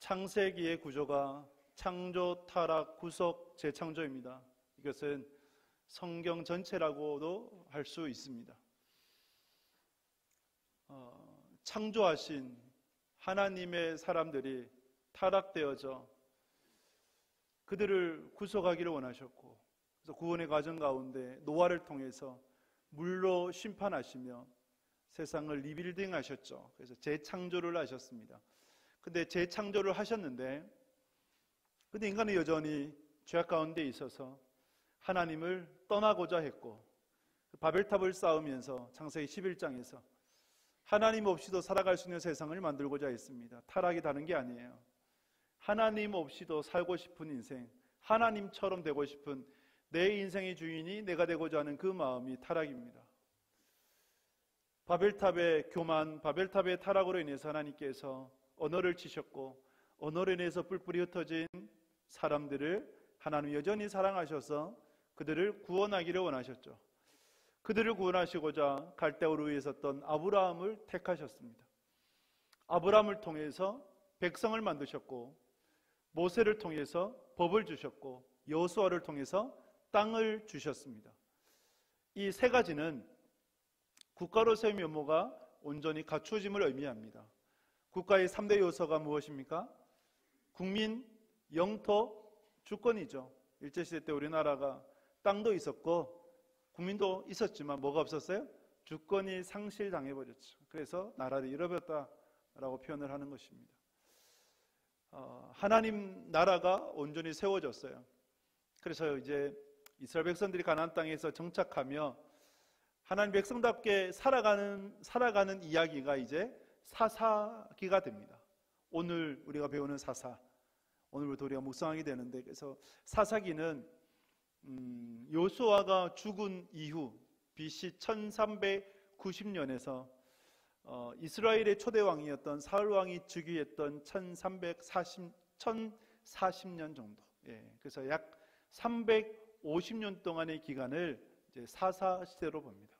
창세기의 구조가 창조, 타락, 구속, 재창조입니다. 이것은 성경 전체라고도 할 수 있습니다. 창조하신 하나님의 사람들이 타락되어져 그들을 구속하기를 원하셨고, 그래서 구원의 과정 가운데 노아를 통해서 물로 심판하시며 세상을 리빌딩 하셨죠. 그래서 재창조를 하셨습니다. 근데 재창조를 하셨는데 인간은 여전히 죄악 가운데 있어서 하나님을 떠나고자 했고, 바벨탑을 쌓으면서 창세기 11장에서 하나님 없이도 살아갈 수 있는 세상을 만들고자 했습니다. 타락이 다른 게 아니에요. 하나님 없이도 살고 싶은 인생, 하나님처럼 되고 싶은 내 인생의 주인이 내가 되고자 하는 그 마음이 타락입니다. 바벨탑의 교만, 바벨탑의 타락으로 인해서 하나님께서 언어를 치셨고, 언어로 인해서 뿔뿔이 흩어진 사람들을 하나님 여전히 사랑하셔서 그들을 구원하기를 원하셨죠. 그들을 구원하시고자 갈대우르에 있었던 아브라함을 택하셨습니다. 아브라함을 통해서 백성을 만드셨고, 모세를 통해서 법을 주셨고, 여호수아를 통해서 땅을 주셨습니다. 이 세 가지는 국가로서의 면모가 온전히 갖추어짐을 의미합니다. 국가의 3대 요소가 무엇입니까? 국민, 영토, 주권이죠. 일제시대 때 우리나라가 땅도 있었고 국민도 있었지만 뭐가 없었어요? 주권이 상실당해버렸죠. 그래서 나라를 잃어버렸다라고 표현을 하는 것입니다. 하나님 나라가 온전히 세워졌어요. 그래서 이제 이스라엘 백성들이 가나안 땅에서 정착하며 하나님 백성답게 살아가는 이야기가 이제 사사기가 됩니다. 오늘 우리가 배우는 사사, 오늘부터 우리가 묵상하게 되는데, 그래서 사사기는 요수아가 죽은 이후 BC 1390년에서 이스라엘의 초대왕이었던 사울왕이 즉위했던 1040년 정도, 그래서 약 350년 동안의 기간을 이제 사사시대로 봅니다.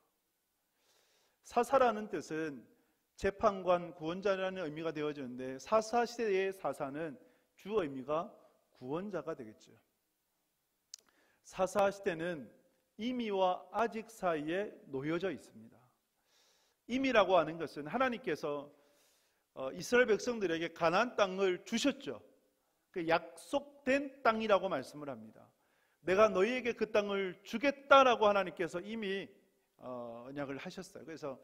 사사라는 뜻은 재판관, 구원자라는 의미가 되어지는데, 사사시대의 사사는 주 의미가 구원자가 되겠죠. 사사시대는 이미와 아직 사이에 놓여져 있습니다. 이미라고 하는 것은 하나님께서 이스라엘 백성들에게 가나안 땅을 주셨죠. 그 약속된 땅이라고 말씀을 합니다. 내가 너희에게 그 땅을 주겠다라고 하나님께서 이미 언약을 하셨어요. 그래서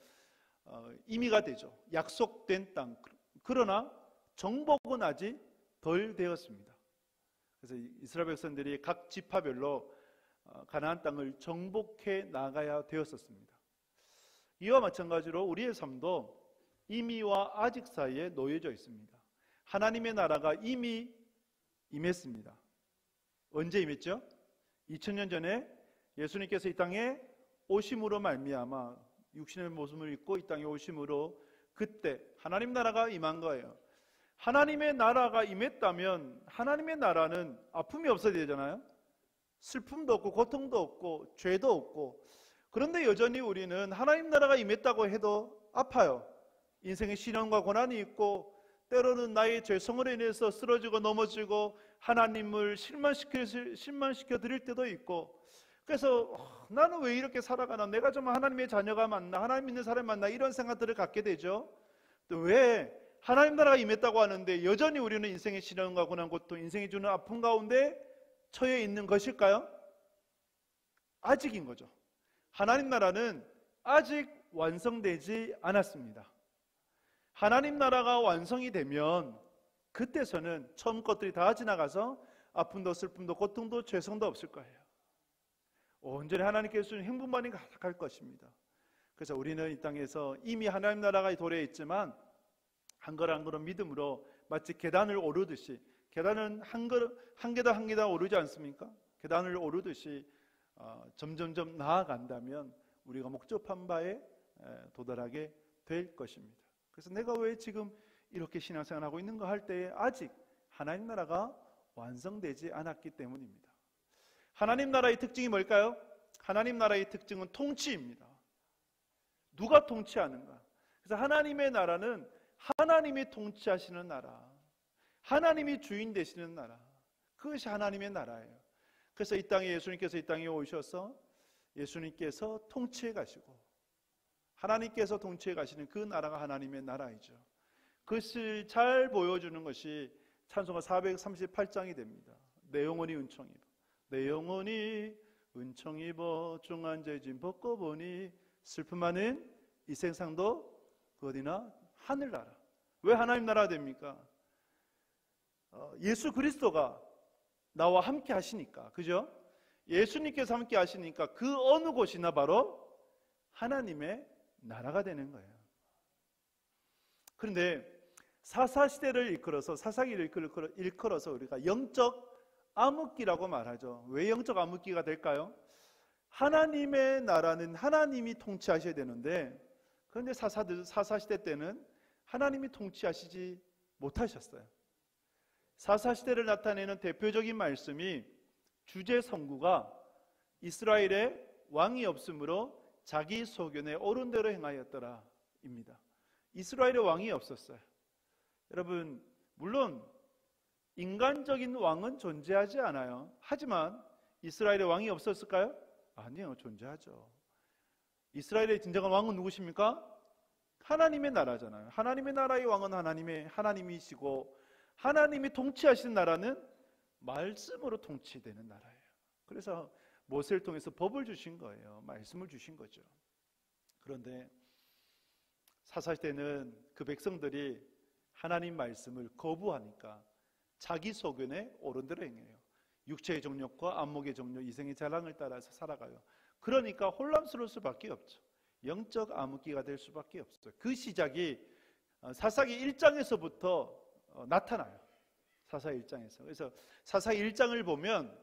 임의가 되죠. 약속된 땅. 그러나 정복은 아직 덜 되었습니다. 그래서 이스라엘 백성들이 각 지파별로 가나안 땅을 정복해 나가야 되었었습니다. 이와 마찬가지로 우리의 삶도 임의와 아직 사이에 놓여져 있습니다. 하나님의 나라가 이미 임했습니다. 언제 임했죠? 2000년 전에 예수님께서 이 땅에 오심으로 말미암아 육신의 모습을 입고 이 땅에 오심으로 그때 하나님 나라가 임한 거예요. 하나님의 나라가 임했다면 하나님의 나라는 아픔이 없어야 되잖아요. 슬픔도 없고 고통도 없고 죄도 없고. 그런데 여전히 우리는 하나님 나라가 임했다고 해도 아파요. 인생의 시련과 고난이 있고, 때로는 나의 죄성으로 인해서 쓰러지고 넘어지고 하나님을 실망시켜 드릴 때도 있고, 그래서 나는 왜 이렇게 살아가나, 내가 좀 하나님의 자녀가 맞나, 하나님 믿는 사람이 맞나, 이런 생각들을 갖게 되죠. 또 왜 하나님 나라가 임했다고 하는데 여전히 우리는 인생의 시련과 고난, 고통, 인생이 주는 아픔 가운데 처해 있는 것일까요? 아직인 거죠. 하나님 나라는 아직 완성되지 않았습니다. 하나님 나라가 완성이 되면 그때서는 처음 것들이 다 지나가서 아픔도 슬픔도 고통도 죄성도 없을 거예요. 온전히 하나님께서 주신 행복만이 가득할 것입니다. 그래서 우리는 이 땅에서 이미 하나님 나라가 도래해 있지만 한 걸음 한 걸음 믿음으로 마치 계단을 오르듯이, 계단은 한 계단 한 계단 오르지 않습니까? 계단을 오르듯이 점점점 나아간다면 우리가 목적한 바에 도달하게 될 것입니다. 그래서 내가 왜 지금 이렇게 신앙생활을 하고 있는가 할 때에 아직 하나님 나라가 완성되지 않았기 때문입니다. 하나님 나라의 특징이 뭘까요? 하나님 나라의 특징은 통치입니다. 누가 통치하는가? 그래서 하나님의 나라는 하나님이 통치하시는 나라, 하나님이 주인 되시는 나라, 그것이 하나님의 나라예요. 그래서 이 땅에 예수님께서 이 땅에 오셔서 예수님께서 통치해 가시고 하나님께서 통치해 가시는 그 나라가 하나님의 나라이죠. 그것을 잘 보여주는 것이 찬송가 438장이 됩니다. 내 영혼이 은총 입어, 내 영혼이 은총 입어 중한죄 짐 벗고 보니 슬픔 많은 이 세상도 그 어디나 하늘나라. 왜 하나님 나라가 됩니까? 예수 그리스도가 나와 함께 하시니까, 그죠? 예수님께서 함께 하시니까 그 어느 곳이나 바로 하나님의 나라가 되는 거예요. 그런데 사사시대를 일컬어서, 사사기를 일컬어서 우리가 영적 암흑기라고 말하죠. 왜 영적 암흑기가 될까요? 하나님의 나라는 하나님이 통치하셔야 되는데, 그런데 사사시대 때는 하나님이 통치하시지 못하셨어요. 사사시대를 나타내는 대표적인 말씀이 주제 선구가 이스라엘에 왕이 없으므로 자기 소견에 옳은 대로 행하였더라 입니다. 이스라엘에 왕이 없었어요. 여러분, 물론 인간적인 왕은 존재하지 않아요. 하지만 이스라엘에 왕이 없었을까요? 아니요, 존재하죠. 이스라엘의 진정한 왕은 누구십니까? 하나님의 나라잖아요. 하나님의 나라의 왕은 하나님이시고, 하나님이 통치하시는 나라는 말씀으로 통치되는 나라예요. 그래서 모세를 통해서 법을 주신 거예요. 말씀을 주신 거죠. 그런데 사사시대는 그 백성들이 하나님 말씀을 거부하니까 자기 소견에 옳은 대로 행해요. 육체의 정욕과 안목의 정욕, 이생의 자랑을 따라서 살아가요. 그러니까 혼란스러울 수밖에 없죠. 영적 암흑기가 될 수밖에 없어요. 그 시작이 사사기 1장에서부터 나타나요. 사사기 1장에서. 그래서 사사기 1장을 보면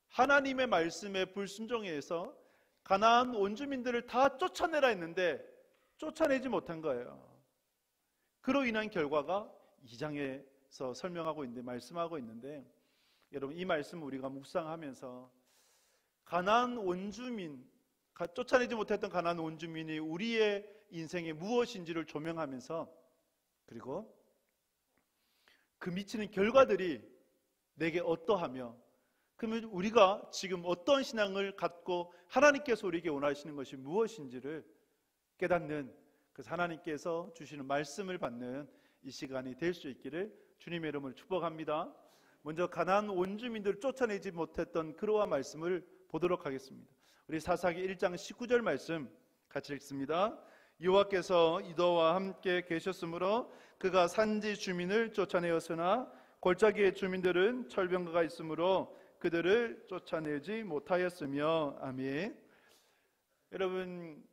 하나님의 말씀에 불순종해서 가나안 원주민들을 다 쫓아내라 했는데 쫓아내지 못한 거예요. 그로 인한 결과가 2장에서 설명하고 있는데, 말씀하고 있는데, 여러분 이 말씀 우리가 묵상하면서 가나안 원주민, 쫓아내지 못했던 가나안 원주민이 우리의 인생에 무엇인지를 조명하면서, 그리고 그 미치는 결과들이 내게 어떠하며, 그러면 우리가 지금 어떤 신앙을 갖고 하나님께서 우리에게 원하시는 것이 무엇인지를 깨닫는, 그래서 하나님께서 주시는 말씀을 받는 이 시간이 될 수 있기를 주님의 이름으로 축복합니다. 먼저 가나안 원주민들을 쫓아내지 못했던 그러한 말씀을 보도록 하겠습니다. 우리 사사기 1장 19절 말씀 같이 읽습니다. 여호와께서 이도와 함께 계셨으므로 그가 산지 주민을 쫓아내었으나 골짜기의 주민들은 철병거가 있으므로 그들을 쫓아내지 못하였으며. 아멘. 여러분,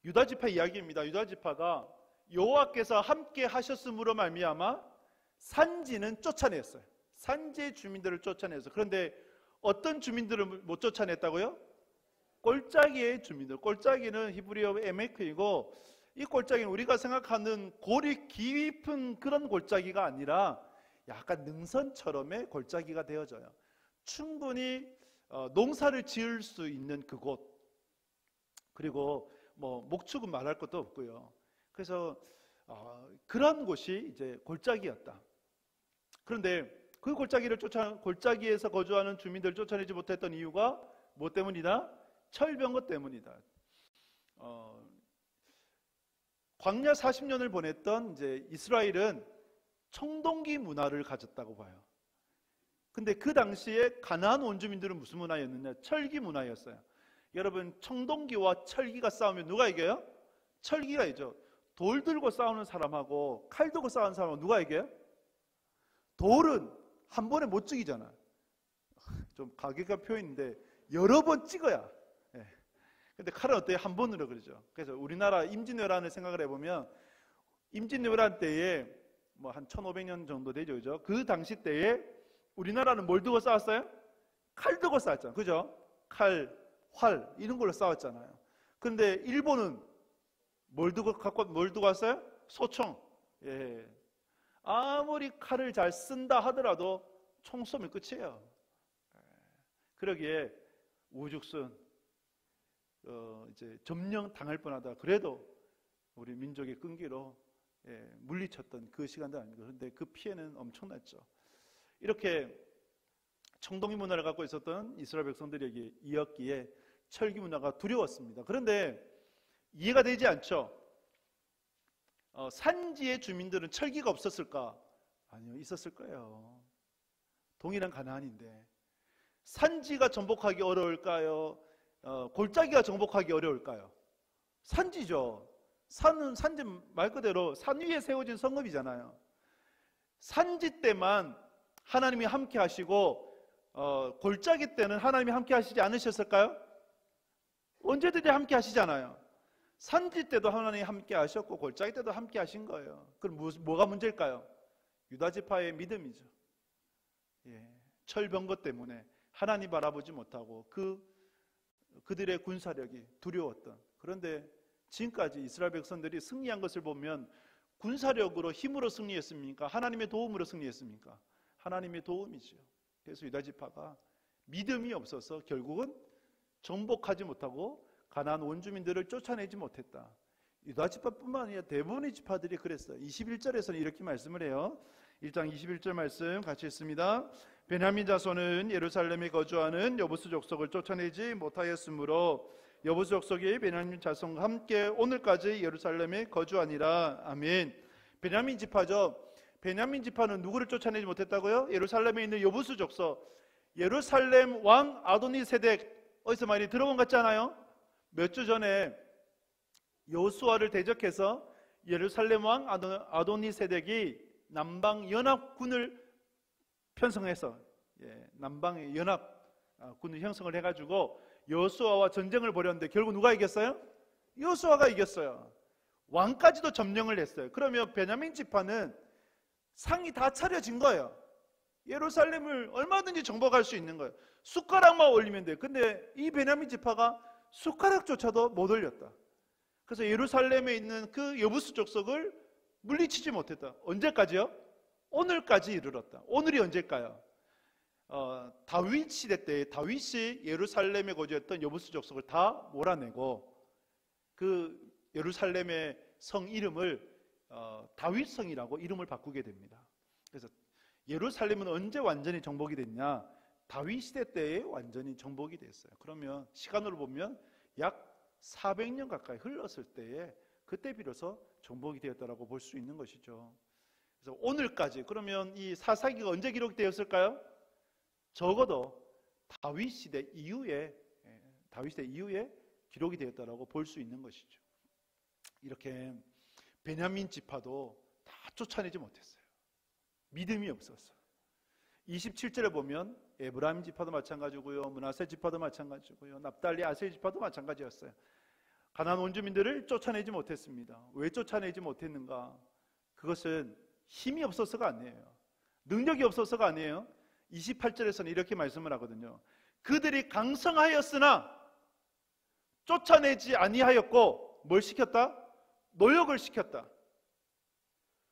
유다지파 이야기입니다. 유다지파가 여호와께서 함께 하셨으므로 말미암아 산지는 쫓아냈어요. 산지의 주민들을 쫓아내서. 그런데 어떤 주민들을 못 쫓아냈다고요? 골짜기의 주민들. 골짜기는 히브리어 에메크이고, 이 골짜기는 우리가 생각하는 골이 깊은 그런 골짜기가 아니라 약간 능선처럼의 골짜기가 되어져요. 충분히 농사를 지을 수 있는 그곳, 그리고 목축은 말할 것도 없고요. 그래서 그런 곳이 이제 골짜기였다. 그런데 그 골짜기에서 거주하는 주민들을 쫓아내지 못했던 이유가 뭐 때문이다? 철병거 때문이다. 광야 40년을 보냈던 이제 이스라엘은 청동기 문화를 가졌다고 봐요. 근데 그 당시에 가나안 원주민들은 무슨 문화였느냐? 철기 문화였어요. 여러분, 청동기와 철기가 싸우면 누가 이겨요? 철기가 이죠. 돌 들고 싸우는 사람하고 칼 들고 싸우는 사람하고 누가 이겨요? 돌은 한 번에 못 죽이잖아. 좀 가격가 표현인데 여러 번 찍어야. 예. 근데 칼은 어때요? 한 번으로 그러죠. 그래서 우리나라 임진왜란을 생각을 해보면 임진왜란 때에 뭐 한 1500년 정도 되죠. 그죠? 그 당시 때에 우리나라는 뭘 두고 싸웠어요? 칼 두고 싸웠잖아요. 그죠? 칼, 활 이런 걸로 싸웠잖아요. 그런데 일본은 뭘 두고 왔어요? 소총. 예. 아무리 칼을 잘 쓴다 하더라도 총 쏘면 끝이에요. 그러기에 우죽순 이제 점령 당할 뻔하다. 그래도 우리 민족의 끈기로 물리쳤던 그 시간도 아닙니다. 그런데 그 피해는 엄청났죠. 이렇게 청동기 문화를 갖고 있었던 이스라엘 백성들에게 이었기에 철기 문화가 두려웠습니다. 그런데 이해가 되지 않죠. 산지의 주민들은 철기가 없었을까? 아니요, 있었을 거예요. 동일한 가나안인데 산지가 정복하기 어려울까요? 골짜기가 정복하기 어려울까요? 산지죠. 산은 산지 말 그대로 산 위에 세워진 성읍이잖아요. 산지 때만 하나님이 함께 하시고 골짜기 때는 하나님이 함께 하시지 않으셨을까요? 언제든지 함께 하시잖아요. 산지 때도 하나님이 함께 하셨고 골짜기 때도 함께 하신 거예요. 그럼 뭐가 문제일까요? 유다지파의 믿음이죠. 철병거 때문에 하나님 바라보지 못하고 그들의 군사력이 두려웠던. 그런데 지금까지 이스라엘 백성들이 승리한 것을 보면 군사력으로 힘으로 승리했습니까? 하나님의 도움으로 승리했습니까? 하나님의 도움이죠. 그래서 유다지파가 믿음이 없어서 결국은 정복하지 못하고 가나안 원주민들을 쫓아내지 못했다. 유다지파뿐만 아니라 대부분의 지파들이 그랬어요. 21절에서는 이렇게 말씀을 해요. 1장 21절 말씀 같이 읽습니다. 베냐민 자손은 예루살렘에 거주하는 여부수 족속을 쫓아내지 못하였으므로 여부수 족속이 베냐민 자손과 함께 오늘까지 예루살렘에 거주하니라. 아멘. 베냐민 지파죠. 베냐민 지파는 누구를 쫓아내지 못했다고요? 예루살렘에 있는 여부수 족속. 예루살렘 왕 아도니세덱 어디서 많이 들어본 것 같지 않아요? 몇 주 전에 여호수아를 대적해서 예루살렘 왕 아도니세덱이 남방 연합군을 편성해서 남방의 연합군을 형성을 해가지고 여호수아와 전쟁을 벌였는데 결국 누가 이겼어요? 여호수아가 이겼어요. 왕까지도 점령을 했어요. 그러면 베냐민 지파는 상이 다 차려진 거예요. 예루살렘을 얼마든지 정복할 수 있는 거예요. 숟가락만 올리면 돼요. 근데 이 베냐민 지파가 숟가락조차도 못 올렸다. 그래서 예루살렘에 있는 그 여부수 족속을 물리치지 못했다. 언제까지요? 오늘까지 이르렀다. 오늘이 언제일까요? 다윗 시대 때 다윗이 예루살렘에 거주했던 여부수 족속을 다 몰아내고 그 예루살렘의 성 이름을 다윗성이라고 이름을 바꾸게 됩니다. 그래서 예루살렘은 언제 완전히 정복이 됐냐? 다윗 시대 때에 완전히 정복이 됐어요. 그러면 시간으로 보면 약 400년 가까이 흘렀을 때에 그때 비로소 정복이 되었다라고 볼 수 있는 것이죠. 그래서 오늘까지, 그러면 이 사사기가 언제 기록되었을까요? 적어도 다윗 시대 이후에 기록이 되었다라고 볼 수 있는 것이죠. 이렇게 베냐민 지파도 다 쫓아내지 못했어요. 믿음이 없었어. 27절에 보면 에브라임 지파도 마찬가지고요, 므낫세 지파도 마찬가지고요, 납달리 아세 지파도 마찬가지였어요. 가나안 원주민들을 쫓아내지 못했습니다. 왜 쫓아내지 못했는가? 그것은 힘이 없어서가 아니에요. 능력이 없어서가 아니에요. 28절에서는 이렇게 말씀을 하거든요. 그들이 강성하였으나 쫓아내지 아니하였고 뭘 시켰다? 노역을 시켰다.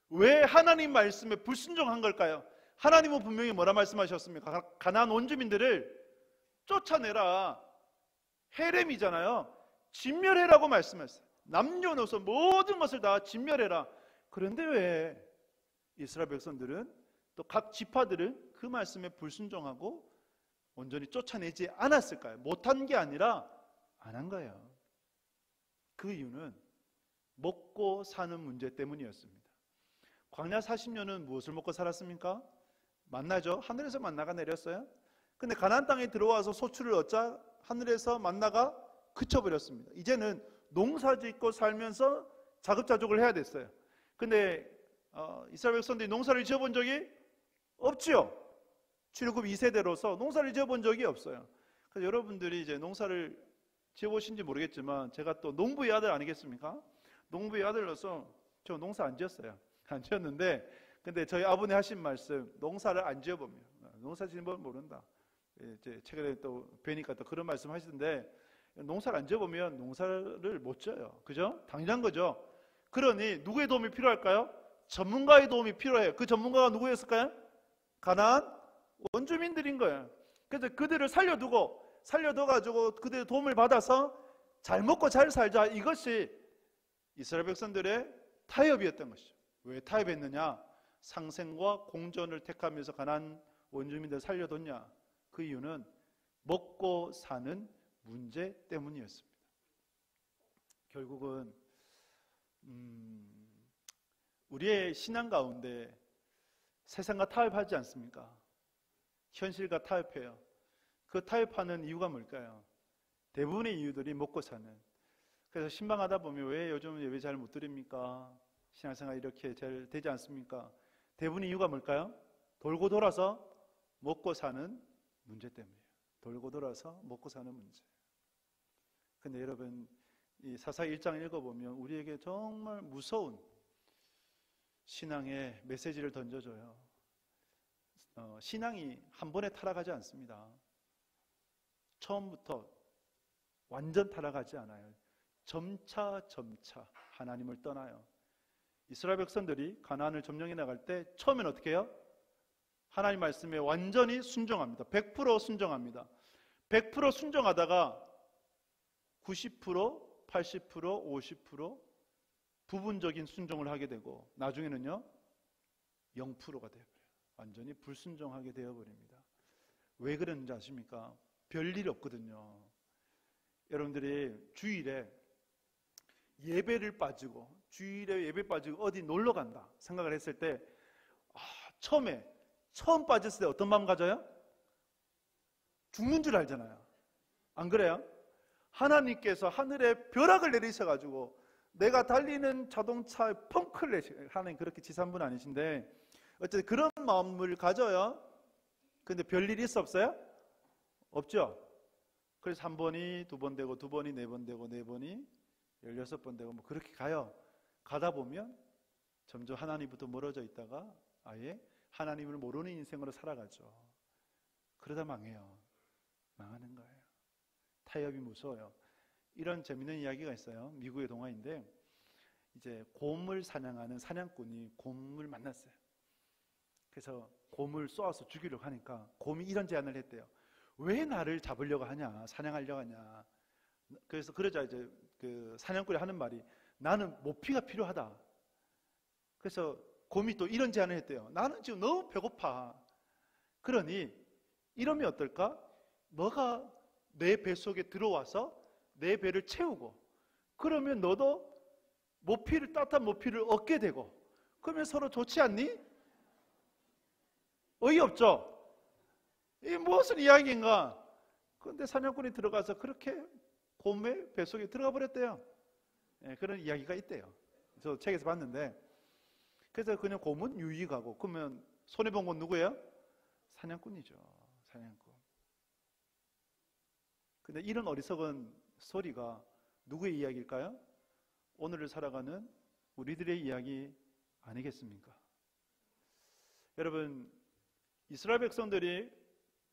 왜 하나님 말씀에 불순종한 걸까요? 하나님은 분명히 뭐라 말씀하셨습니까? 가나안 원주민들을 쫓아내라. 헤렘이잖아요. 진멸해라고 말씀했어요. 남녀노소 모든 것을 다 진멸해라. 그런데 왜 이스라엘 백성들은 또 각 지파들은 그 말씀에 불순종하고 온전히 쫓아내지 않았을까요? 못한 게 아니라 안 한 거예요. 그 이유는 먹고 사는 문제 때문이었습니다. 광야 40년은 무엇을 먹고 살았습니까? 만나죠. 하늘에서 만나가 내렸어요. 근데 가나안 땅에 들어와서 소출을 얻자 하늘에서 만나가 그쳐버렸습니다. 이제는 농사짓고 살면서 자급자족을 해야 됐어요. 근데 이스라엘 백성들이 농사를 지어본 적이 없지요. 출애굽 2세대로서 농사를 지어본 적이 없어요. 그래서 여러분들이 이제 농사를 지어보신지 모르겠지만 제가 또 농부의 아들 아니겠습니까? 농부의 아들로서 저 농사 안 지었어요. 안 지었는데 근데 저희 아버님 하신 말씀, 농사를 안 지어보면 농사 지는 법 모른다. 이제 최근에 또 뵈니까 또 그런 말씀 하시던데 농사를 안 지어보면 농사를 못 지어요. 그죠? 당연한 거죠. 그러니 누구의 도움이 필요할까요? 전문가의 도움이 필요해요. 그 전문가가 누구였을까요? 가나안 원주민들인 거예요. 그래서 그들을 살려둬가지고 그들의 도움을 받아서 잘 먹고 잘 살자. 이것이 이스라엘 백성들의 타협이었던 것이죠. 왜 타협했느냐? 상생과 공존을 택하면서 가난안 원주민들 살려뒀냐? 그 이유는 먹고 사는 문제 때문이었습니다. 결국은 우리의 신앙 가운데 세상과 타협하지 않습니까? 현실과 타협해요. 그 타협하는 이유가 뭘까요? 대부분의 이유들이 먹고 사는. 그래서 신방하다 보면 왜 요즘 예배 잘 못 드립니까? 신앙생활 이렇게 잘 되지 않습니까? 대부분의 이유가 뭘까요? 돌고 돌아서 먹고 사는 문제 때문이에요. 돌고 돌아서 먹고 사는 문제. 근데 여러분, 이 사사기 1장 읽어보면 우리에게 정말 무서운 신앙의 메시지를 던져줘요. 신앙이 한 번에 타락하지 않습니다. 처음부터 완전 타락하지 않아요. 점차 하나님을 떠나요. 이스라엘 백성들이 가나안을 점령해 나갈 때 처음엔 어떻게 해요? 하나님 말씀에 완전히 순종합니다. 100% 순종합니다. 100% 순종하다가 90%, 80%, 50% 부분적인 순종을 하게 되고 나중에는요 0%가 되어버려요. 완전히 불순종하게 되어버립니다. 왜 그랬는지 아십니까? 별일 없거든요. 여러분들이 주일에 예배를 빠지고 주일에 예배 빠지고 어디 놀러 간다 생각을 했을 때 처음 빠졌을 때 어떤 마음 가져요? 죽는 줄 알잖아요. 안 그래요? 하나님께서 하늘에 벼락을 내리셔가지고 내가 달리는 자동차에 펑크를 내시고, 하나님 그렇게 지사한 분 아니신데 어쨌든 그런 마음을 가져요. 근데 별일이 있어 없어요? 없죠. 그래서 한 번이 두 번 되고 두 번이 네 번 되고 네 번이 16번 되고 뭐 그렇게 가요. 가다 보면 점점 하나님부터 멀어져 있다가 아예 하나님을 모르는 인생으로 살아가죠. 그러다 망해요. 망하는 거예요. 타협이 무서워요. 이런 재밌는 이야기가 있어요. 미국의 동화인데 이제 곰을 사냥하는 사냥꾼이 곰을 만났어요. 그래서 곰을 쏘아서 죽이려고 하니까 곰이 이런 제안을 했대요. 왜 나를 잡으려고 하냐? 사냥하려고 하냐? 그래서 그러자 이제 그 사냥꾼이 하는 말이 나는 모피가 필요하다. 그래서 곰이 또 이런 제안을 했대요. 나는 지금 너무 배고파. 그러니 이러면 어떨까? 너가 내 뱃속에 들어와서 내 배를 채우고 그러면 너도 따뜻한 모피를 얻게 되고 그러면 서로 좋지 않니? 어이없죠? 이게 무슨 이야기인가? 그런데 사냥꾼이 들어가서 그렇게 곰의 뱃속에 들어가 버렸대요. 그런 이야기가 있대요. 저 책에서 봤는데 그래서 그냥 곰은 유익하고 그러면 손해본 건 누구예요? 사냥꾼이죠. 사냥꾼. 근데 이런 어리석은 소리가 누구의 이야기일까요? 오늘을 살아가는 우리들의 이야기 아니겠습니까? 여러분, 이스라엘 백성들이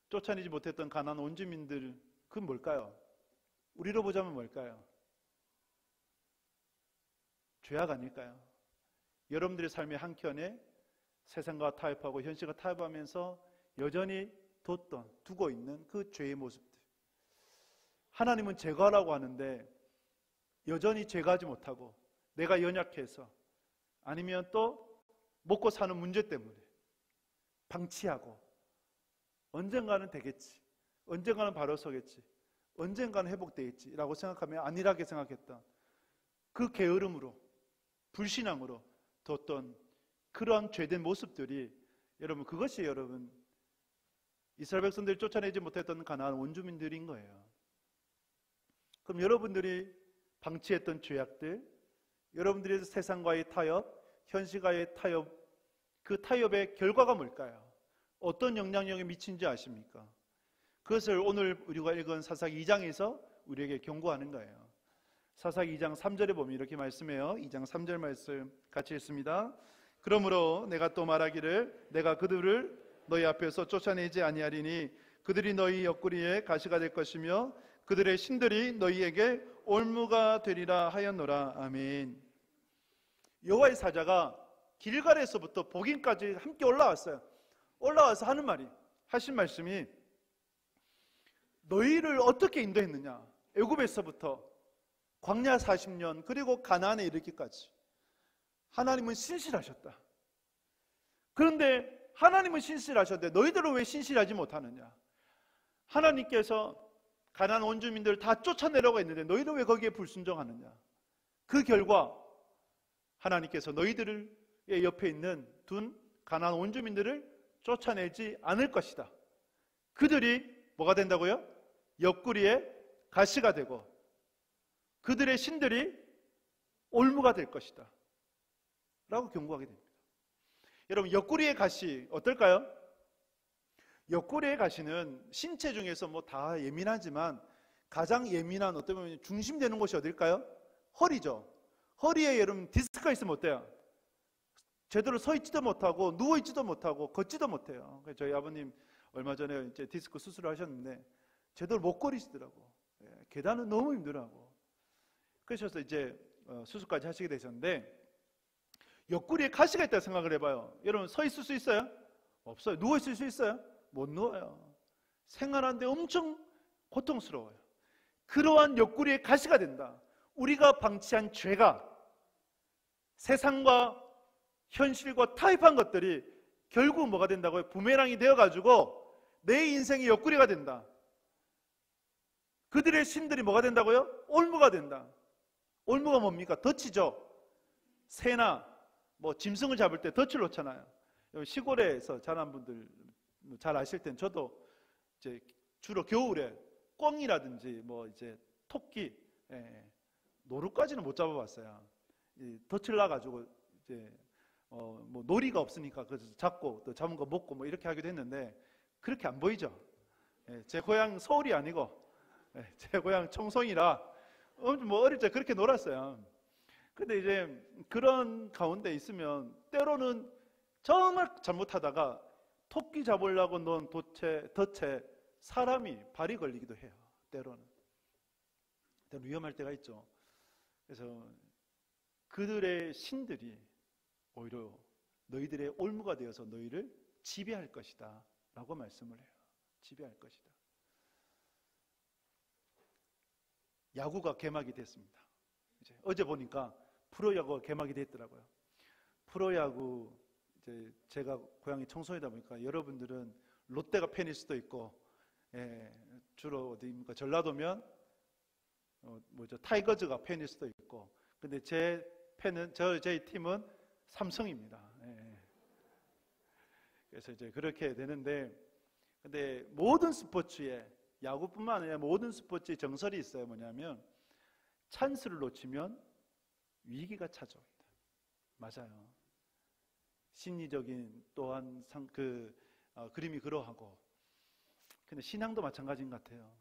쫓아내지 못했던 가나안 원주민들 그건 뭘까요? 우리로 보자면 뭘까요? 죄악 아닐까요? 여러분들의 삶의 한켠에 세상과 타협하고 현실과 타협하면서 여전히 두고 있는 그 죄의 모습들. 하나님은 제거하라고 하는데 여전히 제거하지 못하고 내가 연약해서 아니면 또 먹고 사는 문제 때문에 방치하고 언젠가는 되겠지, 언젠가는 바로 서겠지, 언젠가는 회복되겠지 라고 생각하며 안일하게 생각했던 그 게으름으로 불신앙으로 뒀던 그런 죄된 모습들이 여러분 그것이 여러분 이스라엘 백성들이 쫓아내지 못했던 가나안 원주민들인 거예요. 그럼 여러분들이 방치했던 죄악들, 여러분들이 세상과의 타협, 현실과의 타협, 그 타협의 결과가 뭘까요? 어떤 영향력이 미친지 아십니까? 그것을 오늘 우리가 읽은 사사기 2장에서 우리에게 경고하는 거예요. 사사기 2장 3절에 보면 이렇게 말씀해요. 2장 3절 말씀 같이 읽습니다. 그러므로 내가 또 말하기를 내가 그들을 너희 앞에서 쫓아내지 아니하리니 그들이 너희 옆구리에 가시가 될 것이며 그들의 신들이 너희에게 올무가 되리라 하였노라. 아멘. 여호와의 사자가 길갈에서부터 복임까지 함께 올라왔어요. 올라와서 하신 말씀이 너희를 어떻게 인도했느냐? 애굽에서부터 광야 40년 그리고 가나안에 이르기까지 하나님은 신실하셨다. 그런데 하나님은 신실하셨는데 너희들은 왜 신실하지 못하느냐? 하나님께서 가나안 원주민들을 다 쫓아내려고 했는데 너희는 왜 거기에 불순종하느냐? 그 결과 하나님께서 너희들의 옆에 있는 둔 가나안 원주민들을 쫓아내지 않을 것이다. 그들이 뭐가 된다고요? 옆구리에 가시가 되고 그들의 신들이 올무가 될 것이다 라고 경고하게 됩니다. 여러분, 옆구리의 가시 어떨까요? 옆구리의 가시는 신체 중에서 뭐 다 예민하지만 가장 예민한 어떻게 보면 중심되는 곳이 어딜까요? 허리죠. 허리에 여러분 디스크가 있으면 어때요? 제대로 서 있지도 못하고 누워 있지도 못하고 걷지도 못해요. 저희 아버님 얼마 전에 이제 디스크 수술을 하셨는데 제대로 못 걸으시더라고. 계단은 너무 힘들어하고. 그러셔서 이제 수술까지 하시게 되셨는데 옆구리에 가시가 있다고 생각을 해봐요. 여러분 서 있을 수 있어요? 없어요. 누워 있을 수 있어요? 못 누워요. 생활하는데 엄청 고통스러워요. 그러한 옆구리에 가시가 된다. 우리가 방치한 죄가 세상과 현실과 타협한 것들이 결국 뭐가 된다고요? 부메랑이 되어가지고 내 인생의 옆구리가 된다. 그들의 신들이 뭐가 된다고요? 올무가 된다. 올무가 뭡니까? 덫이죠. 새나 뭐 짐승을 잡을 때 덫을 놓잖아요. 시골에서 자란 분들 잘 아실 텐데 저도 이제 주로 겨울에 꿩이라든지 뭐 이제 토끼, 노루까지는 못 잡아봤어요. 덫을 놔가지고 이제 뭐 놀이가 없으니까 그래서 잡고 또 잡은 거 먹고 뭐 이렇게 하기도 했는데 그렇게 안 보이죠. 제 고향 서울이 아니고 제 고향 청송이라 뭐 어릴 때 그렇게 놀았어요. 근데 이제 그런 가운데 있으면 때로는 정말 잘못하다가 토끼 잡으려고 놓은 덫에 사람이 발이 걸리기도 해요. 때로는 위험할 때가 있죠. 그래서 그들의 신들이 오히려 너희들의 올무가 되어서 너희를 지배할 것이다 라고 말씀을 해요. 지배할 것이다. 야구가 개막이 됐습니다. 이제 어제 보니까 프로야구가 개막이 됐더라고요. 프로야구 이제 제가 고향이 청송이다 보니까 여러분들은 롯데가 팬일 수도 있고, 주로 어디입니까? 전라도면 뭐죠? 타이거즈가 팬일 수도 있고, 근데 제 팬은 저희 팀은 삼성입니다. 그래서 이제 그렇게 되는데, 근데 모든 스포츠에 야구뿐만 아니라 모든 스포츠에 정설이 있어요. 뭐냐면 찬스를 놓치면 위기가 찾아옵니다. 맞아요. 심리적인 또한 그림이 그러하고, 근데 신앙도 마찬가지인 것 같아요.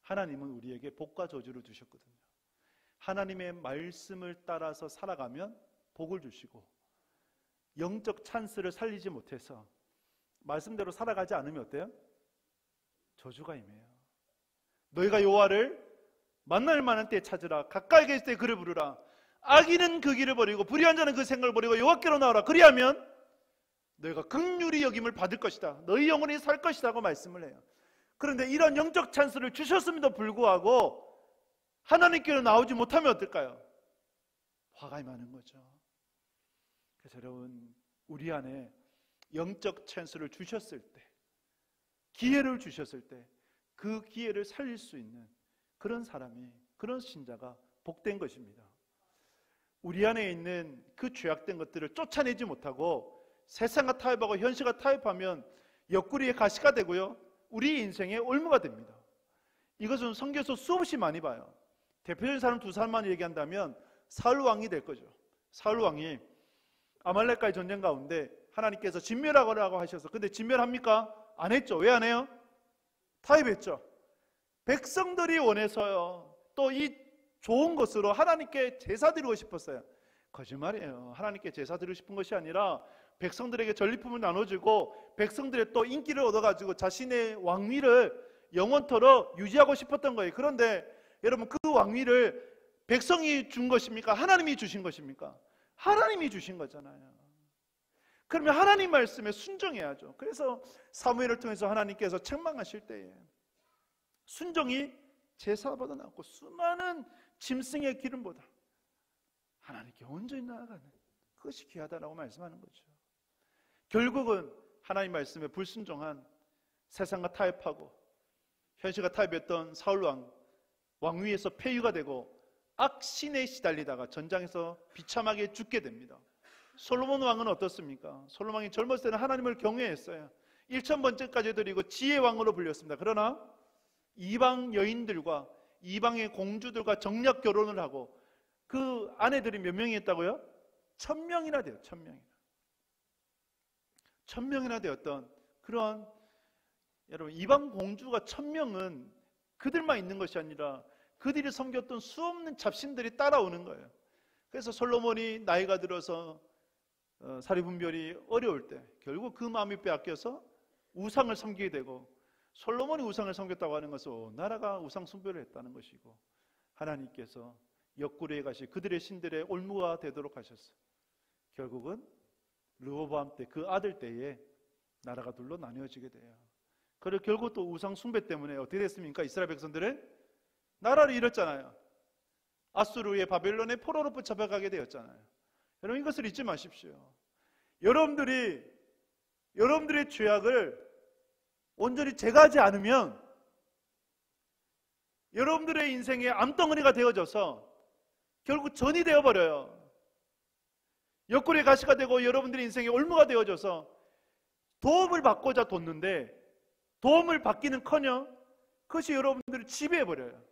하나님은 우리에게 복과 저주를 주셨거든요. 하나님의 말씀을 따라서 살아가면 복을 주시고, 영적 찬스를 살리지 못해서 말씀대로 살아가지 않으면 어때요? 저주가 임해요. 너희가 여호와를 만날 만한 때에 찾으라. 가까이 계실 때 그를 부르라. 악인은 그 길을 버리고 불의한 자는 그 생각을 버리고 여호와께로 나오라. 그리하면 너희가 긍휼히 여김을 받을 것이다. 너희 영혼이 살 것이다 고 말씀을 해요. 그런데 이런 영적 찬스를 주셨음에도 불구하고 하나님께로 나오지 못하면 어떨까요? 화가 많은 거죠. 그래서 여러분, 우리 안에 영적 찬스를 주셨을 때, 기회를 주셨을 때 그 기회를 살릴 수 있는 그런 사람이, 그런 신자가 복된 것입니다. 우리 안에 있는 그 죄악된 것들을 쫓아내지 못하고 세상과 타협하고 현실과 타협하면 옆구리에 가시가 되고요, 우리 인생의 올무가 됩니다. 이것은 성경에서 수없이 많이 봐요. 대표적인 사람 두 사람만 얘기한다면 사울 왕이 될 거죠. 사울 왕이 아말렉과의 전쟁 가운데 하나님께서 진멸하라고 하셔서, 근데 진멸합니까? 안 했죠. 왜 안 해요? 타협했죠. 백성들이 원해서요, 또 이 좋은 것으로 하나님께 제사 드리고 싶었어요. 거짓말이에요. 하나님께 제사 드리고 싶은 것이 아니라 백성들에게 전리품을 나눠주고 백성들의 또 인기를 얻어가지고 자신의 왕위를 영원토록 유지하고 싶었던 거예요. 그런데 여러분, 그 왕위를 백성이 준 것입니까? 하나님이 주신 것입니까? 하나님이 주신 거잖아요. 그러면 하나님 말씀에 순종해야죠. 그래서 사무엘을 통해서 하나님께서 책망하실 때에 순종이 제사보다 낫고 수많은 짐승의 기름보다 하나님께 온전히 나아가는 그것이 귀하다라고 말씀하는 거죠. 결국은 하나님 말씀에 불순종한 세상과 타협하고 현실과 타협했던 사울 왕위에서 폐위가 되고 악신에 시달리다가 전장에서 비참하게 죽게 됩니다. 솔로몬 왕은 어떻습니까? 솔로몬 왕이 젊었을 때는 하나님을 경외했어요. 1000번째까지 드리고 지혜 왕으로 불렸습니다. 그러나 이방 여인들과 이방의 공주들과 정략 결혼을 하고 그 아내들이 몇 명이 있다고요? 1000명이나 돼요. 1000명이나 되었던 그런, 여러분, 이방 공주가 1000명은 그들만 있는 것이 아니라 그들이 섬겼던 수없는 잡신들이 따라오는 거예요. 그래서 솔로몬이 나이가 들어서 사리분별이 어려울 때 결국 그 마음이 빼앗겨서 우상을 섬기게 되고, 솔로몬이 우상을 섬겼다고 하는 것은 나라가 우상 숭배를 했다는 것이고, 하나님께서 옆구리에 가시 그들의 신들의 올무가 되도록 하셨어요. 결국은 르호보암 때, 그 아들 때에 나라가 둘로 나뉘어지게 돼요. 그리고 결국 또 우상 숭배 때문에 어떻게 됐습니까? 이스라엘 백성들은 나라를 잃었잖아요. 아수르의 바벨론의 포로로 붙잡혀가게 되었잖아요. 여러분, 이것을 잊지 마십시오. 여러분들의 죄악을 온전히 제거하지 않으면 여러분들의 인생의 암덩어리가 되어져서 결국 전이 되어버려요. 옆구리에 가시가 되고 여러분들의 인생의 올무가 되어져서 도움을 받고자 뒀는데 도움을 받기는커녕 그것이 여러분들을 지배해버려요.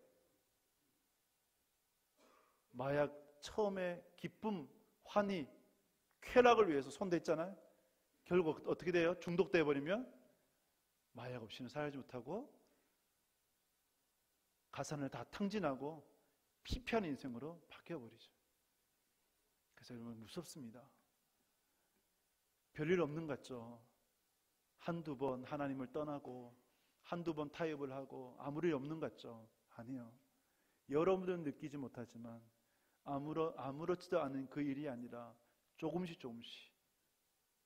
마약 처음에 기쁨, 환희, 쾌락을 위해서 손댔잖아요. 결국 어떻게 돼요? 중독되어 버리면 마약 없이는 살지 못하고 가산을 다 탕진하고 피폐한 인생으로 바뀌어버리죠. 그래서 여러분, 무섭습니다. 별일 없는 것 같죠? 한두 번 하나님을 떠나고 한두 번 타협을 하고 아무 일 없는 것 같죠? 아니요. 여러분들은 느끼지 못하지만 아무렇지도 않은 그 일이 아니라 조금씩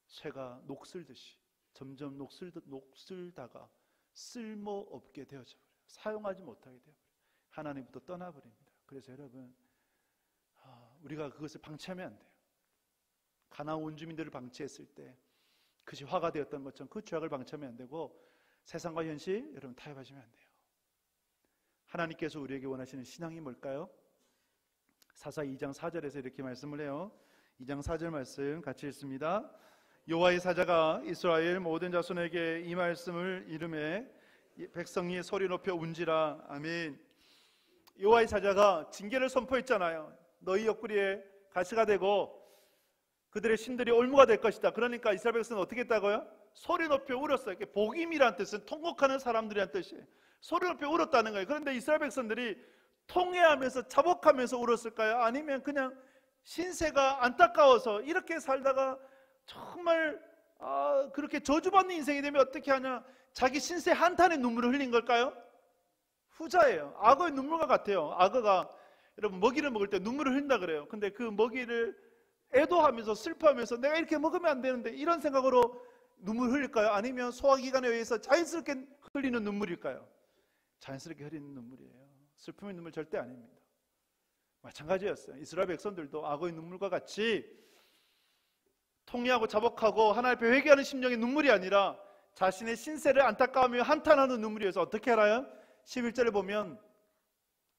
쇠가 녹슬듯이 점점 녹슬다가 쓸모없게 되어져 버려요. 사용하지 못하게 되어버려요. 하나님부터 떠나버립니다. 그래서 여러분, 우리가 그것을 방치하면 안 돼요. 가나안 원주민들을 방치했을 때 그것이 화가 되었던 것처럼 그 죄악을 방치하면 안 되고, 세상과 현실, 여러분, 타협하시면 안 돼요. 하나님께서 우리에게 원하시는 신앙이 뭘까요? 사사 2장 4절에서 이렇게 말씀을 해요. 2장 4절 말씀 같이 읽습니다. 여호와의 사자가 이스라엘 모든 자손에게 이 말씀을 이르매 백성이 소리 높여 운지라. 아멘. 여호와의 사자가 징계를 선포했잖아요. 너희 옆구리에 가시가 되고 그들의 신들이 올무가 될 것이다. 그러니까 이스라엘 백성은 어떻게 했다고요? 소리 높여 울었어요. 복임이란 뜻은 통곡하는 사람들이란 뜻이에요. 소리 높여 울었다는 거예요. 그런데 이스라엘 백성들이 통회하면서 자복하면서 울었을까요? 아니면 그냥 신세가 안타까워서 이렇게 살다가 정말 그렇게 저주받는 인생이 되면 어떻게 하냐, 자기 신세 한탄의 눈물을 흘린 걸까요? 후자예요. 악어의 눈물과 같아요. 악어가 여러분 먹이를 먹을 때 눈물을 흘린다 그래요. 근데 그 먹이를 애도하면서 슬퍼하면서 내가 이렇게 먹으면 안 되는데 이런 생각으로 눈물 흘릴까요? 아니면 소화기관에 의해서 자연스럽게 흘리는 눈물일까요? 자연스럽게 흘리는 눈물이에요. 슬픔의 눈물 절대 아닙니다. 마찬가지였어요. 이스라엘 백성들도 악어의 눈물과 같이 통회하고 자복하고 하나님 앞에 회개하는 심령의 눈물이 아니라 자신의 신세를 안타까워하며 한탄하는 눈물이어서 어떻게 알아요? 11절에 보면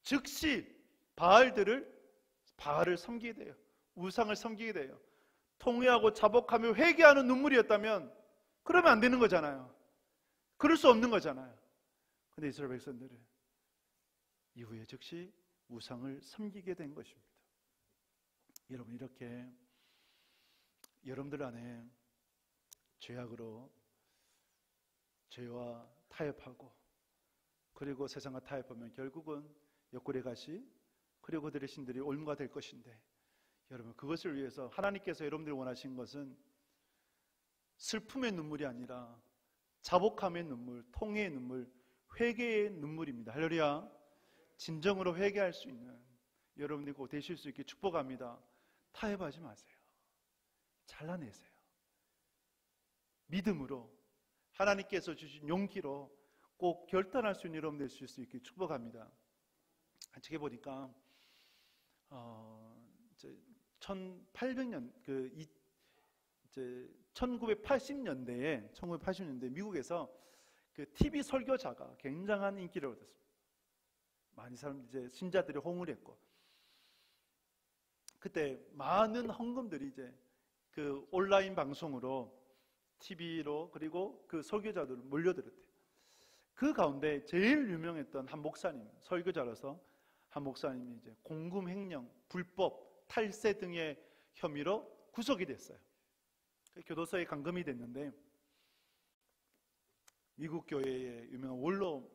즉시 바알을 섬기게 돼요. 우상을 섬기게 돼요. 통회하고 자복하며 회개하는 눈물이었다면 그러면 안 되는 거잖아요. 그럴 수 없는 거잖아요. 근데 이스라엘 백성들은 이후에 즉시 우상을 섬기게 된 것입니다. 여러분, 이렇게 여러분들 안에 죄악으로 죄와 타협하고 그리고 세상과 타협하면 결국은 옆구리 가시 그리고 그들의 신들이 올무가 될 것인데, 여러분, 그것을 위해서 하나님께서 여러분들이 원하신 것은 슬픔의 눈물이 아니라 자복함의 눈물, 통회의 눈물, 회개의 눈물입니다. 할렐루야. 진정으로 회개할 수 있는 여러분들이 꼭 되실 수 있게 축복합니다. 타협하지 마세요. 잘라내세요. 믿음으로 하나님께서 주신 용기로 꼭 결단할 수 있는 여러분 되실 수 있게 축복합니다. 책에 보니까 1800년 이제 1980년대에 미국에서 그 TV 설교자가 굉장한 인기를 얻었습니다. 많은 사람 이제 신자들이 호응을 했고, 그때 많은 헌금들이 이제 그 온라인 방송으로 TV로 그리고 그 설교자들을 몰려들었대요. 그 가운데 제일 유명했던 한 목사님, 설교자로서 한 목사님이 이제 공금 횡령, 불법 탈세 등의 혐의로 구속이 됐어요. 교도소에 감금이 됐는데 미국 교회의 유명한 원로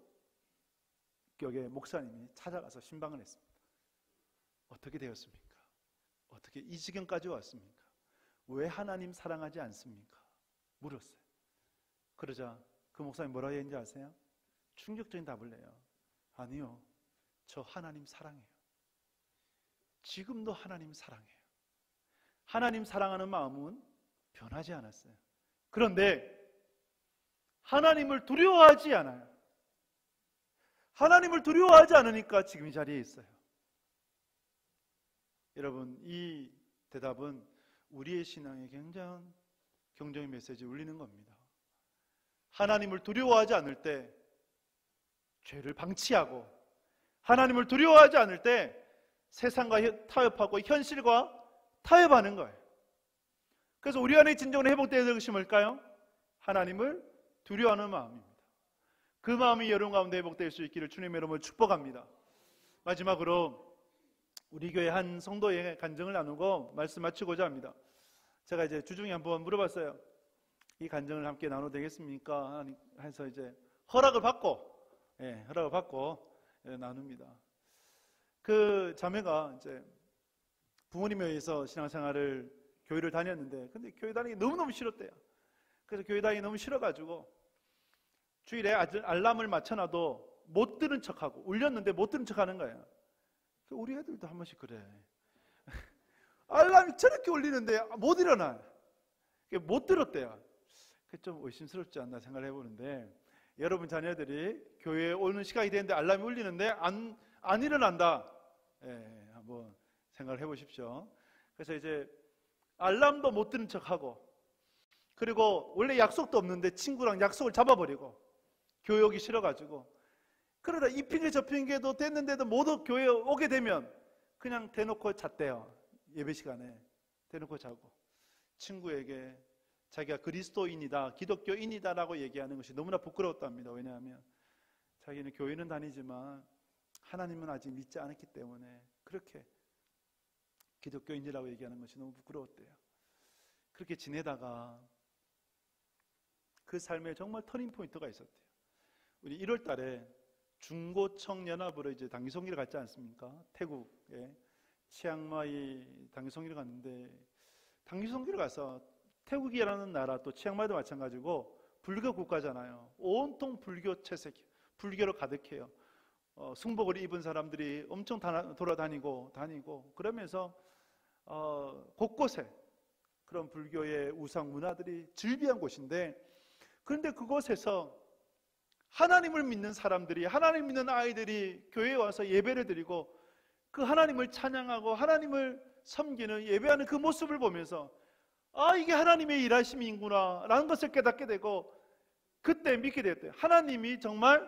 격의 목사님이 찾아가서 신방을 했습니다. 어떻게 되었습니까? 어떻게 이 지경까지 왔습니까? 왜 하나님 사랑하지 않습니까? 물었어요. 그러자 그 목사님 뭐라고 했는지 아세요? 충격적인 답을 내요. 아니요, 저 하나님 사랑해요. 지금도 하나님 사랑해요. 하나님 사랑하는 마음은 변하지 않았어요. 그런데 하나님을 두려워하지 않아요. 하나님을 두려워하지 않으니까 지금 이 자리에 있어요. 여러분, 이 대답은 우리의 신앙에 굉장한 경종의 메시지를 울리는 겁니다. 하나님을 두려워하지 않을 때 죄를 방치하고, 하나님을 두려워하지 않을 때 세상과 타협하고 현실과 타협하는 거예요. 그래서 우리 안에 진정으로 회복되는 것이 뭘까요? 하나님을 두려워하는 마음입니다. 그 마음이 여러분 가운데 회복될 수 있기를 주님의 이름으로 축복합니다. 마지막으로 우리 교회 한 성도의 간증을 나누고 말씀 마치고자 합니다. 제가 이제 주중에 한번 물어봤어요. 이 간증을 함께 나눠도 되겠습니까? 해서 이제 허락을 받고 나눕니다. 그 자매가 이제 부모님에 의해서 신앙생활을 교회를 다녔는데, 근데 교회 다니기 너무너무 싫었대요. 그래서 교회 다니기 너무 싫어가지고 주일에 알람을 맞춰놔도 못 들은 척하고, 울렸는데 못 들은 척하는 거예요. 우리 애들도 한 번씩 그래. 알람이 저렇게 울리는데 못 일어나. 못 들었대요. 좀 의심스럽지 않나 생각을 해보는데, 여러분 자녀들이 교회에 오는 시간이 되는데 알람이 울리는데 안 일어난다. 한번 생각을 해보십시오. 그래서 이제 알람도 못 들은 척하고, 그리고 원래 약속도 없는데 친구랑 약속을 잡아버리고 교회 오기 싫어가지고, 그러다 이 핑계 저 핑계도 됐는데도 모두 교회에 오게 되면 그냥 대놓고 잤대요. 예배 시간에 대놓고 자고, 친구에게 자기가 그리스도인이다, 기독교인이다 라고 얘기하는 것이 너무나 부끄러웠답니다. 왜냐하면 자기는 교회는 다니지만 하나님은 아직 믿지 않았기 때문에 그렇게 기독교인이라고 얘기하는 것이 너무 부끄러웠대요. 그렇게 지내다가 그 삶에 정말 터닝포인트가 있었대요. 우리 1월 달에 중고청연합으로 이제 단기송기를 갔지 않습니까? 태국에 치앙마이 단기송기를 갔는데, 단기송기를 가서 태국이라는 나라, 또 치앙마이도 마찬가지고 불교 국가잖아요. 온통 불교 채색, 불교로 가득해요. 승복을 입은 사람들이 엄청 돌아다니고 그러면서 곳곳에 그런 불교의 우상 문화들이 즐비한 곳인데, 그런데 그곳에서 하나님을 믿는 사람들이, 하나님 믿는 아이들이 교회에 와서 예배를 드리고 그 하나님을 찬양하고 하나님을 섬기는, 예배하는 그 모습을 보면서 이게 하나님의 일하심이구나 라는 것을 깨닫게 되고, 그때 믿게 되었대요. 하나님이 정말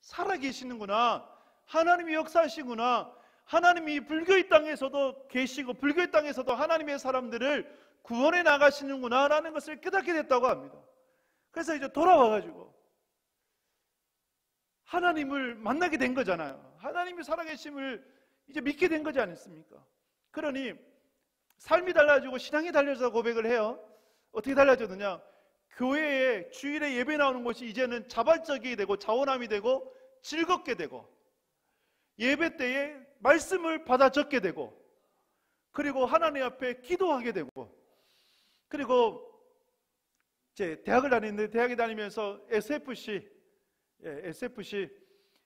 살아계시는구나, 하나님이 역사하시구나, 하나님이 불교의 땅에서도 계시고 불교의 땅에서도 하나님의 사람들을 구원해 나가시는구나 라는 것을 깨닫게 됐다고 합니다. 그래서 이제 돌아와가지고 하나님을 만나게 된 거잖아요. 하나님이 살아계심을 이제 믿게 된 거지 않습니까? 그러니 삶이 달라지고 신앙이 달라져서 고백을 해요. 어떻게 달라졌느냐? 교회에 주일에 예배 나오는 것이 이제는 자발적이 되고 자원함이 되고 즐겁게 되고, 예배 때에 말씀을 받아 적게 되고, 그리고 하나님 앞에 기도하게 되고, 그리고 이제 대학을 다니는데 대학에 다니면서 SFC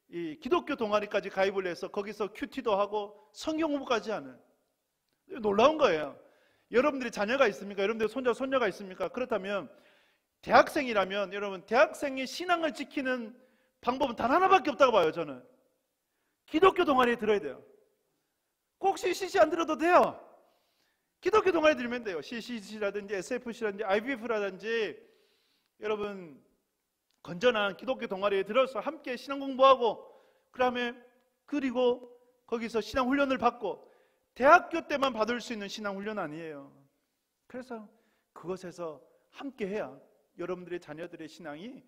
이 기독교 동아리까지 가입을 해서 거기서 큐티도 하고 성경 공부까지 하는, 놀라운 거예요. 여러분들이 자녀가 있습니까? 여러분들 손자 손녀가 있습니까? 그렇다면 대학생이라면 여러분, 대학생이 신앙을 지키는 방법은 단 하나밖에 없다고 봐요. 저는 기독교 동아리에 들어야 돼요. 꼭 CCC 안 들어도 돼요. 기독교 동아리 들면 돼요. CCC라든지 SFC라든지 IBF라든지 여러분 건전한 기독교 동아리에 들어서 함께 신앙 공부하고 그리고 거기서 신앙 훈련을 받고 대학교 때만 받을 수 있는 신앙 훈련 아니에요. 그래서 그것에서 함께 해야 여러분들의 자녀들의 신앙이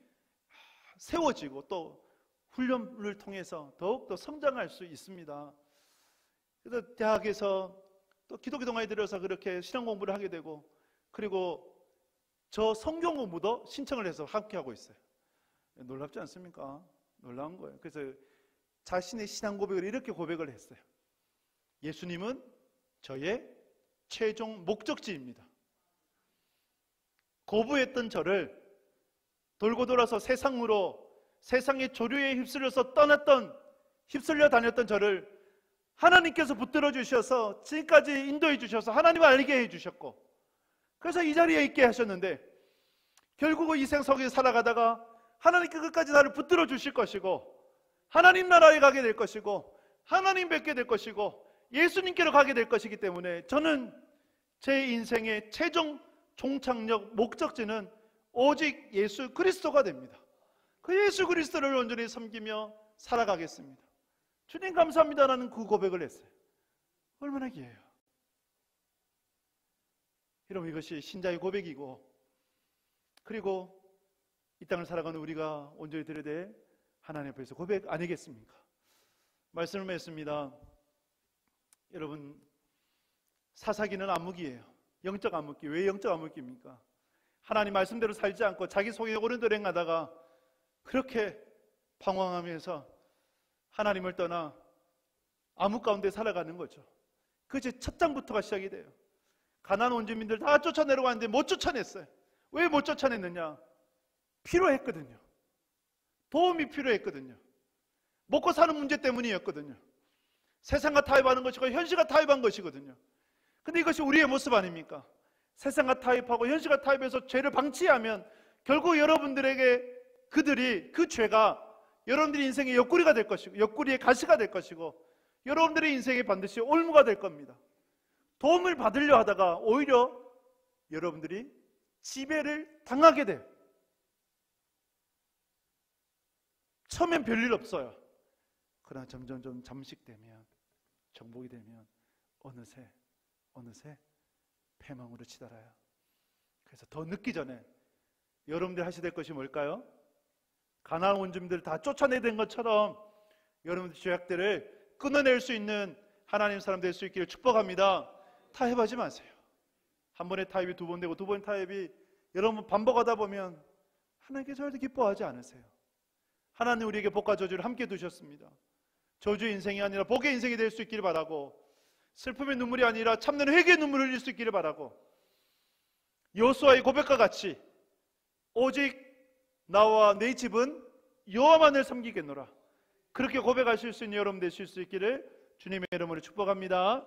세워지고 또 훈련을 통해서 더욱더 성장할 수 있습니다. 그래서 대학에서 또 기독교 동아리에 들어서 그렇게 신앙 공부를 하게 되고 그리고 저 성경 공부도 신청을 해서 함께 하고 있어요. 놀랍지 않습니까? 놀라운 거예요. 그래서 자신의 신앙 고백을 이렇게 고백을 했어요. 예수님은 저의 최종 목적지입니다. 거부했던 저를 돌고 돌아서 세상의 조류에 휩쓸려 다녔던 저를 하나님께서 붙들어 주셔서 지금까지 인도해 주셔서 하나님을 알게 해 주셨고 그래서 이 자리에 있게 하셨는데 결국은 이 세상에 살아가다가 하나님께 끝까지 나를 붙들어 주실 것이고 하나님 나라에 가게 될 것이고 하나님 뵙게 될 것이고 예수님께로 가게 될 것이기 때문에 저는 제 인생의 최종 종착역 목적지는 오직 예수 그리스도가 됩니다. 그 예수 그리스도를 온전히 섬기며 살아가겠습니다. 주님 감사합니다라는 그 고백을 했어요. 얼마나 귀해요. 여러분 이것이 신자의 고백이고 그리고 이 땅을 살아가는 우리가 온전히 드려야 될 하나님 앞에서 고백 아니겠습니까? 말씀을 했습니다. 여러분 사사기는 암묵이에요. 영적 암묵기. 왜 영적 암묵기입니까? 하나님 말씀대로 살지 않고 자기 속에 오른도로 행하다가 그렇게 방황하면서 하나님을 떠나 암묵 가운데 살아가는 거죠. 그것이 첫 장부터가 시작이 돼요. 가나안 원주민들 다 쫓아내려고 하는데 못 쫓아냈어요. 왜 못 쫓아냈느냐? 필요했거든요. 도움이 필요했거든요. 먹고 사는 문제 때문이었거든요. 세상과 타협하는 것이고 현실과 타협한 것이거든요. 근데 이것이 우리의 모습 아닙니까? 세상과 타협하고 현실과 타협해서 죄를 방치하면 결국 여러분들에게 그 죄가 여러분들의 인생의 옆구리가 될 것이고 옆구리의 가시가 될 것이고 여러분들의 인생에 반드시 올무가 될 겁니다. 도움을 받으려 하다가 오히려 여러분들이 지배를 당하게 돼요. 처음엔 별일 없어요. 그러나 점점 잠식되면 정복이 되면 어느새 패망으로 치달아요. 그래서 더 늦기 전에 여러분들이 하셔야 될 것이 뭘까요? 가나안 원주민들을 다 쫓아내야 된 것처럼 여러분들 죄악들을 끊어낼 수 있는 하나님 사람 될 수 있기를 축복합니다. 타협하지 마세요. 한 번의 타협이 두 번 되고 두 번의 타협이 여러분 반복하다 보면 하나님께서 절대 기뻐하지 않으세요. 하나님 우리에게 복과 저주를 함께 두셨습니다. 저주의 인생이 아니라 복의 인생이 될 수 있기를 바라고 슬픔의 눈물이 아니라 참는 회개의 눈물을 흘릴 수 있기를 바라고 여호수아의 고백과 같이 오직 나와 내 집은 여호와만을 섬기겠노라 그렇게 고백하실 수 있는 여러분 되실 수 있기를 주님의 이름으로 축복합니다.